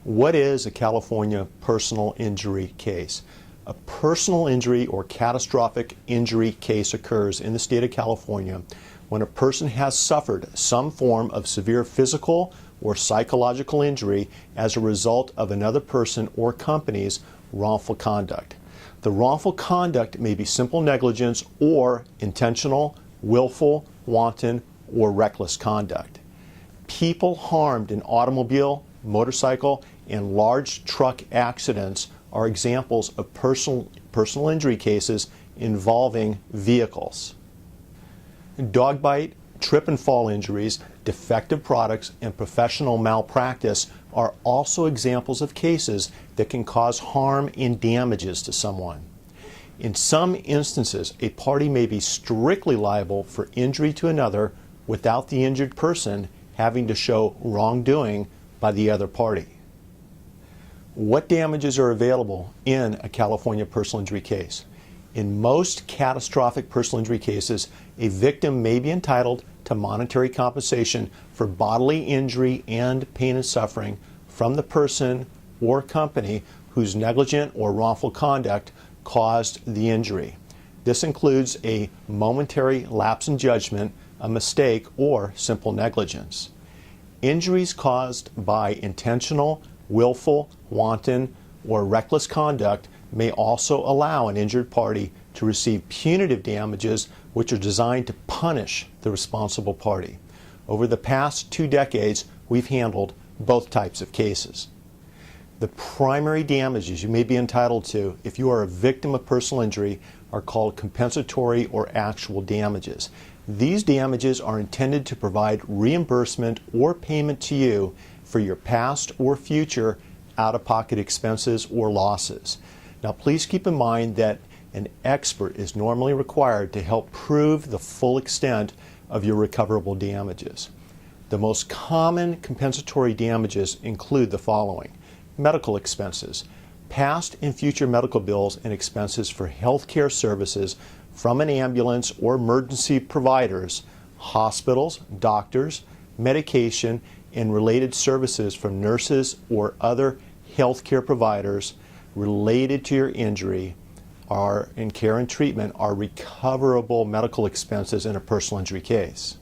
What is a California personal injury case? A personal injury or catastrophic injury case occurs in the state of California when a person has suffered some form of severe physical or psychological injury as a result of another person or company's wrongful conduct. The wrongful conduct may be simple negligence or intentional, willful, wanton, or reckless conduct. People harmed in automobile, motorcycle, and large truck accidents are examples of personal injury cases involving vehicles. Dog bite, trip and fall injuries, defective products, and professional malpractice are also examples of cases that can cause harm and damages to someone. In some instances, a party may be strictly liable for injury to another without the injured person having to show wrongdoing by the other party. What damages are available in a California personal injury case? In most catastrophic personal injury cases, a victim may be entitled to monetary compensation for bodily injury and pain and suffering from the person or company whose negligent or wrongful conduct caused the injury. This includes a momentary lapse in judgment, a mistake, or simple negligence. Injuries caused by intentional, willful, wanton, or reckless conduct may also allow an injured party to receive punitive damages which are designed to punish the responsible party. Over the past 2 decades, we've handled both types of cases. The primary damages you may be entitled to if you are a victim of personal injury are called compensatory or actual damages. These damages are intended to provide reimbursement or payment to you for your past or future out-of-pocket expenses or losses. Now, please keep in mind that an expert is normally required to help prove the full extent of your recoverable damages. The most common compensatory damages include the following: medical expenses, past and future medical bills and expenses for health care services from an ambulance or emergency providers, hospitals, doctors, medication, and related services from nurses or other health care providers related to your injury in care and treatment are recoverable medical expenses in a personal injury case.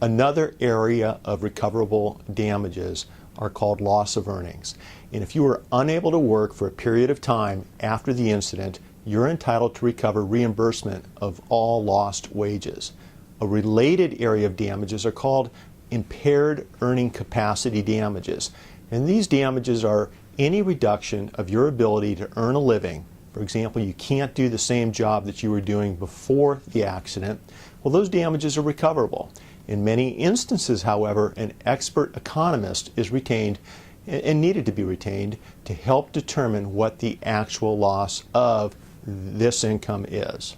Another area of recoverable damages are called loss of earnings. And if you were unable to work for a period of time after the incident, you're entitled to recover reimbursement of all lost wages. A related area of damages are called impaired earning capacity damages. And these damages are any reduction of your ability to earn a living. For example, you can't do the same job that you were doing before the accident. Well, those damages are recoverable. In many instances, however, an expert economist is retained and needed to be retained to help determine what the actual loss of this income is.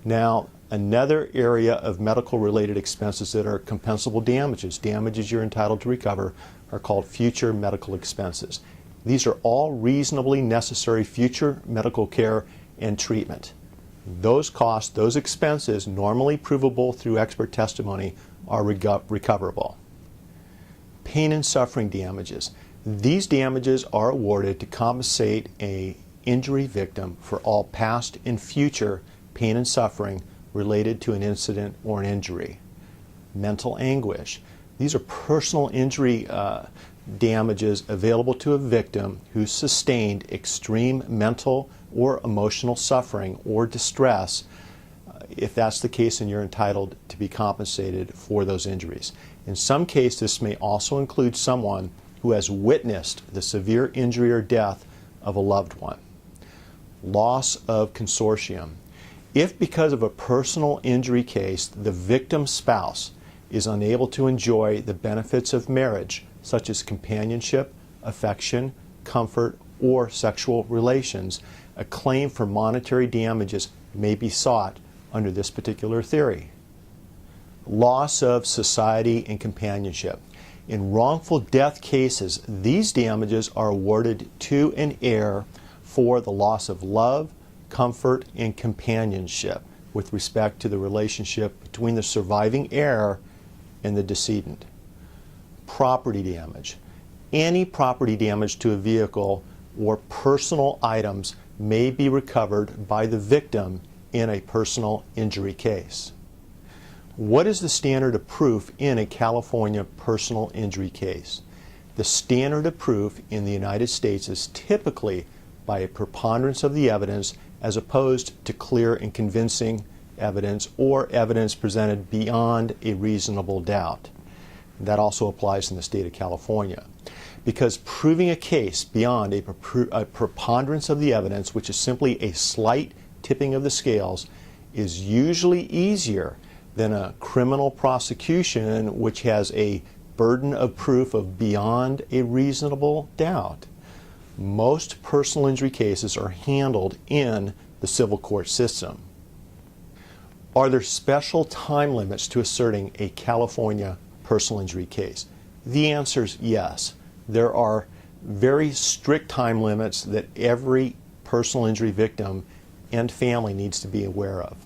Now, another area of medical-related expenses that are compensable damages you're entitled to recover, are called future medical expenses. These are all reasonably necessary future medical care and treatment. Those costs, those expenses, normally provable through expert testimony, are recoverable. Pain and suffering damages. These damages are awarded to compensate an injury victim for all past and future pain and suffering related to an incident or an injury. Mental anguish. These are personal injury damages available to a victim who sustained extreme mental or emotional suffering or distress. If that's the case, then you're entitled to be compensated for those injuries. In some cases, this may also include someone who has witnessed the severe injury or death of a loved one. Loss of consortium. If because of a personal injury case, the victim's spouse is unable to enjoy the benefits of marriage, such as companionship, affection, comfort, or sexual relations, a claim for monetary damages may be sought under this particular theory. Loss of society and companionship. In wrongful death cases, these damages are awarded to an heir for the loss of love, comfort, and companionship with respect to the relationship between the surviving heir and the decedent. Property damage. any property damage to a vehicle or personal items may be recovered by the victim in a personal injury case. What is the standard of proof in a California personal injury case? The standard of proof in the United States is typically by a preponderance of the evidence as opposed to clear and convincing evidence or evidence presented beyond a reasonable doubt. That also applies in the state of California. Because proving a case beyond a preponderance of the evidence, which is simply a slight tipping of the scales, is usually easier than a criminal prosecution which has a burden of proof of beyond a reasonable doubt. Most personal injury cases are handled in the civil court system. Are there special time limits to asserting a California personal injury case? The answer is yes. There are very strict time limits that every personal injury victim and family needs to be aware of.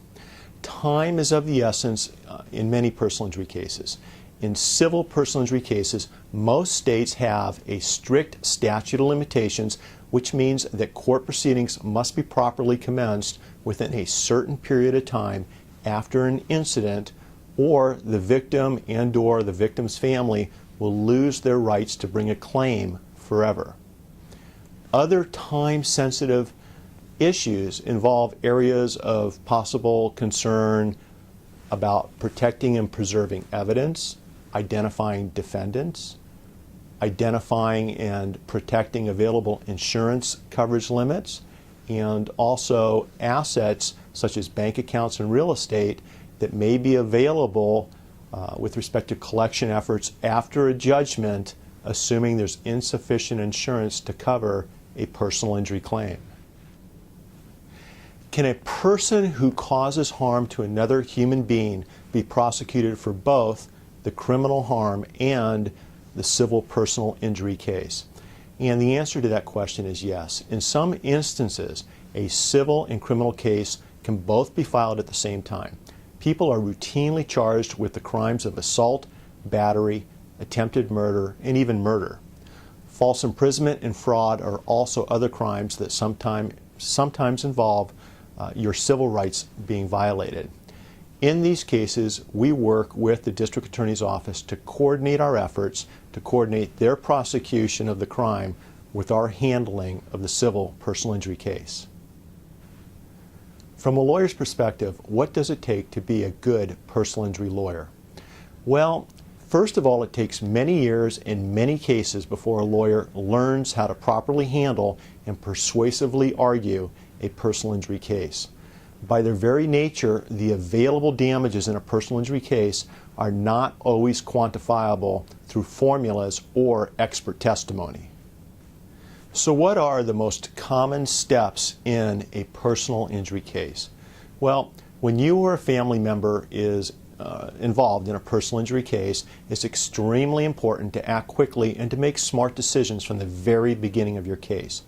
Time is of the essence in many personal injury cases. In civil personal injury cases, most states have a strict statute of limitations, which means that court proceedings must be properly commenced within a certain period of time after an incident, or the victim and/or the victim's family will lose their rights to bring a claim forever. Other time-sensitive issues involve areas of possible concern about protecting and preserving evidence, identifying defendants, identifying and protecting available insurance coverage limits, and also assets such as bank accounts and real estate that may be available with respect to collection efforts after a judgment, assuming there's insufficient insurance to cover a personal injury claim. Can a person who causes harm to another human being be prosecuted for both the criminal harm and the civil personal injury case? And the answer to that question is yes. In some instances, a civil and criminal case can both be filed at the same time. People are routinely charged with the crimes of assault, battery, attempted murder, and even murder. False imprisonment and fraud are also other crimes that sometimes involve your civil rights being violated. In these cases, we work with the District Attorney's Office to coordinate our efforts, to coordinate their prosecution of the crime with our handling of the civil personal injury case. From a lawyer's perspective, what does it take to be a good personal injury lawyer? Well, first of all, it takes many years and many cases before a lawyer learns how to properly handle and persuasively argue a personal injury case. By their very nature, the available damages in a personal injury case are not always quantifiable through formulas or expert testimony. So what are the most common steps in a personal injury case? Well, when you or a family member is involved in a personal injury case, it's extremely important to act quickly and to make smart decisions from the very beginning of your case.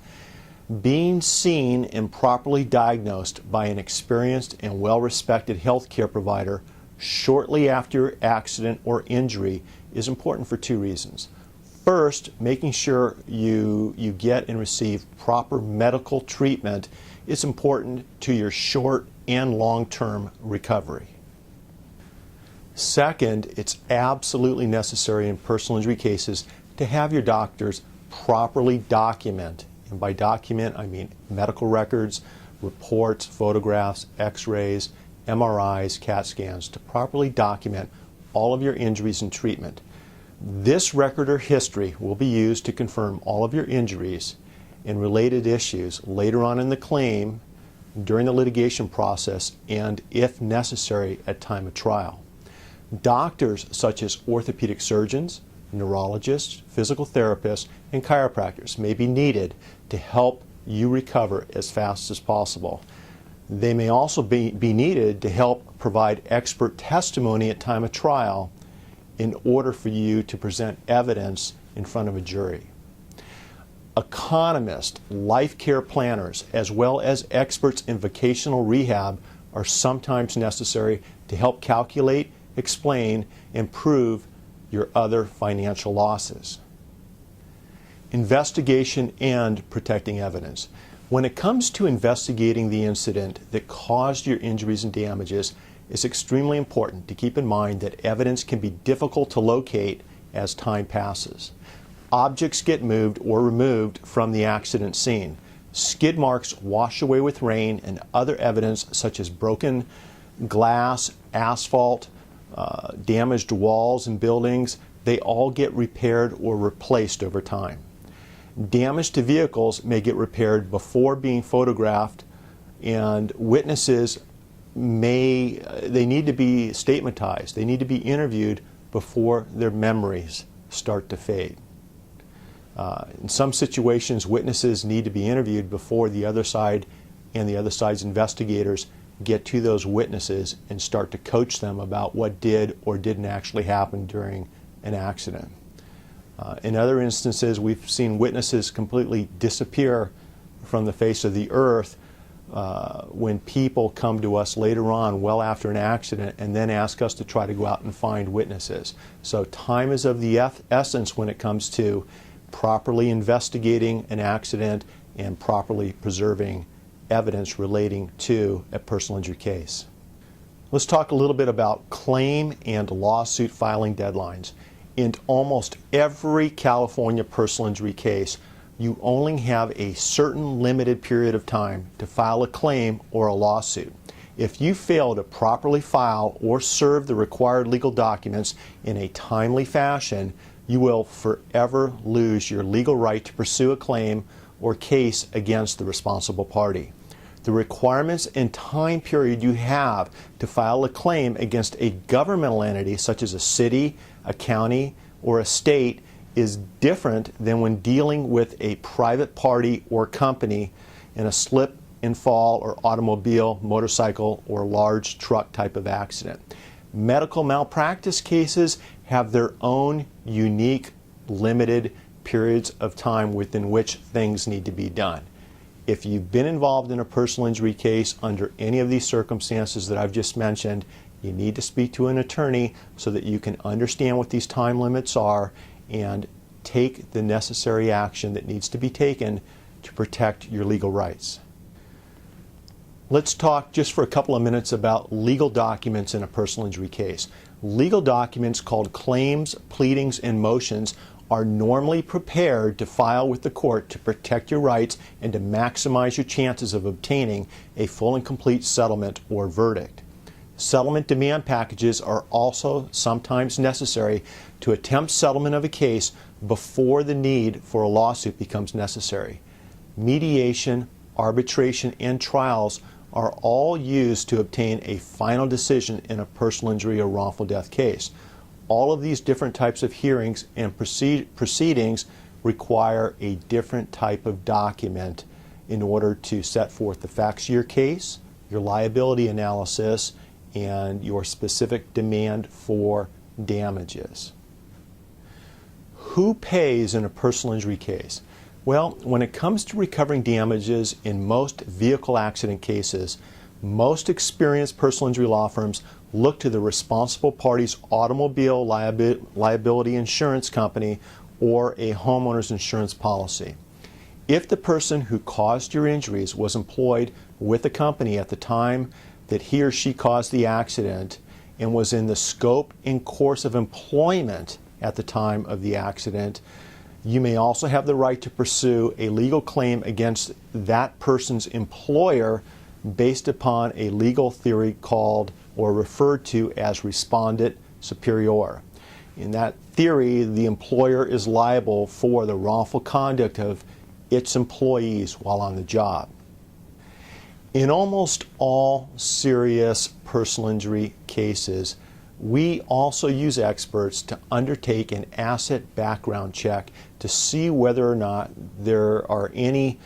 Being seen and properly diagnosed by an experienced and well-respected healthcare provider shortly after your accident or injury is important for two reasons. First, making sure you get and receive proper medical treatment is important to your short and long-term recovery. Second, it's absolutely necessary in personal injury cases to have your doctors properly document. And by document, I mean medical records, reports, photographs, x-rays, MRIs, CAT scans, to properly document all of your injuries and treatment. This record or history will be used to confirm all of your injuries and related issues later on in the claim, during the litigation process, and if necessary at time of trial. Doctors such as orthopedic surgeons, neurologists, physical therapists, and chiropractors may be needed to help you recover as fast as possible. They may also be needed to help provide expert testimony at time of trial in order for you to present evidence in front of a jury. Economists, life care planners, as well as experts in vocational rehab are sometimes necessary to help calculate, explain, and prove your other financial losses. Investigation and protecting evidence. When it comes to investigating the incident that caused your injuries and damages, it's extremely important to keep in mind that evidence can be difficult to locate as time passes. Objects get moved or removed from the accident scene. Skid marks wash away with rain, and other evidence such as broken glass, asphalt, damaged walls and buildings, they all get repaired or replaced over time. Damage to vehicles may get repaired before being photographed, and witnesses they need to be statementized. They need to be interviewed before their memories start to fade. In some situations, witnesses need to be interviewed before the other side and the other side's investigators get to those witnesses and start to coach them about what did or didn't actually happen during an accident. In other instances, we've seen witnesses completely disappear from the face of the earth when people come to us later on, well after an accident, and then ask us to try to go out and find witnesses. So time is of the essence when it comes to properly investigating an accident and properly preserving evidence relating to a personal injury case. Let's talk a little bit about claim and lawsuit filing deadlines. In almost every California personal injury case, you only have a certain limited period of time to file a claim or a lawsuit. If you fail to properly file or serve the required legal documents in a timely fashion, you will forever lose your legal right to pursue a claim or case against the responsible party. The requirements and time period you have to file a claim against a governmental entity such as a city, a county, or a state is different than when dealing with a private party or company in a slip and fall or automobile, motorcycle, or large truck type of accident. Medical malpractice cases have their own unique, limited periods of time within which things need to be done. If you've been involved in a personal injury case under any of these circumstances that I've just mentioned, you need to speak to an attorney so that you can understand what these time limits are and take the necessary action that needs to be taken to protect your legal rights. Let's talk just for a couple of minutes about legal documents in a personal injury case. Legal documents called claims, pleadings, and motions are normally prepared to file with the court to protect your rights and to maximize your chances of obtaining a full and complete settlement or verdict. Settlement demand packages are also sometimes necessary to attempt settlement of a case before the need for a lawsuit becomes necessary. Mediation, arbitration, and trials are all used to obtain a final decision in a personal injury or wrongful death case. All of these different types of hearings and proceedings require a different type of document in order to set forth the facts of your case, your liability analysis, and your specific demand for damages. Who pays in a personal injury case? Well, when it comes to recovering damages in most vehicle accident cases, most experienced personal injury law firms look to the responsible party's automobile liability insurance company or a homeowner's insurance policy. If the person who caused your injuries was employed with the company at the time that he or she caused the accident and was in the scope and course of employment at the time of the accident, you may also have the right to pursue a legal claim against that person's employer based upon a legal theory called or referred to as respondet superior. In that theory, the employer is liable for the wrongful conduct of its employees while on the job. In almost all serious personal injury cases, we also use experts to undertake an asset background check to see whether or not there are any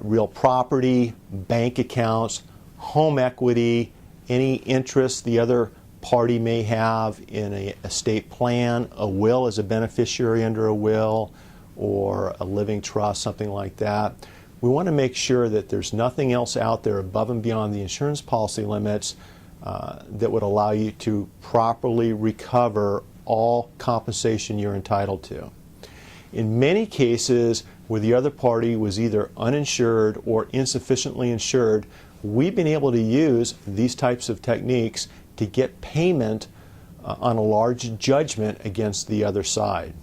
real property, bank accounts, home equity, any interest the other party may have in an estate plan, a will as a beneficiary under a will, or a living trust, something like that. We want to make sure that there's nothing else out there above and beyond the insurance policy limits that would allow you to properly recover all compensation you're entitled to. In many cases where the other party was either uninsured or insufficiently insured, we've been able to use these types of techniques to get payment on a large judgment against the other side.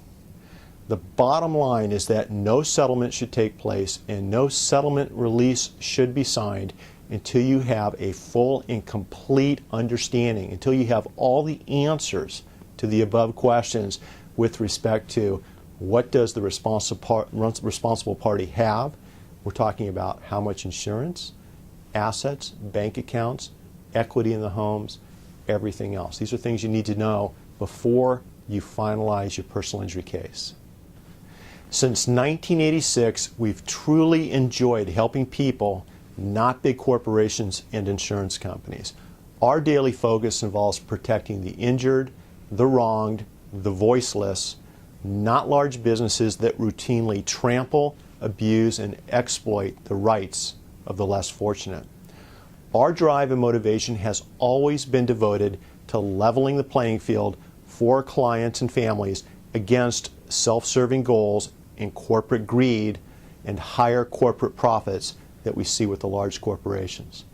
The bottom line is that no settlement should take place and no settlement release should be signed until you have a full and complete understanding, until you have all the answers to the above questions with respect to what does the responsible party have. We're talking about how much insurance, assets, bank accounts, equity in the homes, everything else. These are things you need to know before you finalize your personal injury case. Since 1986, we've truly enjoyed helping people, not big corporations and insurance companies. Our daily focus involves protecting the injured, the wronged, the voiceless, not large businesses that routinely trample, abuse, and exploit the rights of the less fortunate. Our drive and motivation has always been devoted to leveling the playing field for clients and families against self-serving goals and corporate greed and higher corporate profits that we see with the large corporations.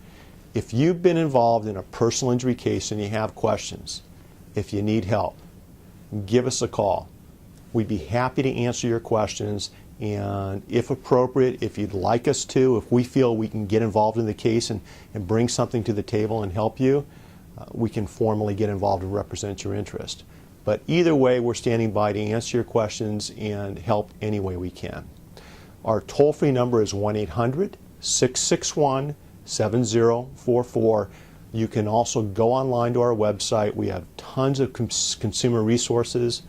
If you've been involved in a personal injury case and you have questions, if you need help, give us a call. We'd be happy to answer your questions, and if appropriate, if you'd like us to, if we feel we can get involved in the case and bring something to the table and help you, we can formally get involved and represent your interest. But either way, we're standing by to answer your questions and help any way we can. Our toll-free number is 1-800-661-7044. You can also go online to our website. We have tons of consumer resources,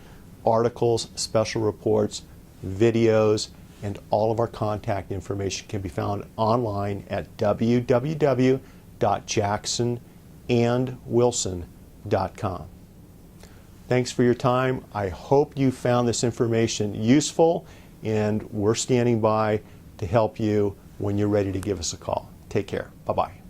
articles, special reports, videos, and all of our contact information can be found online at www.jacksonandwilson.com. Thanks for your time. I hope you found this information useful, and we're standing by to help you when you're ready to give us a call. Take care. Bye-bye.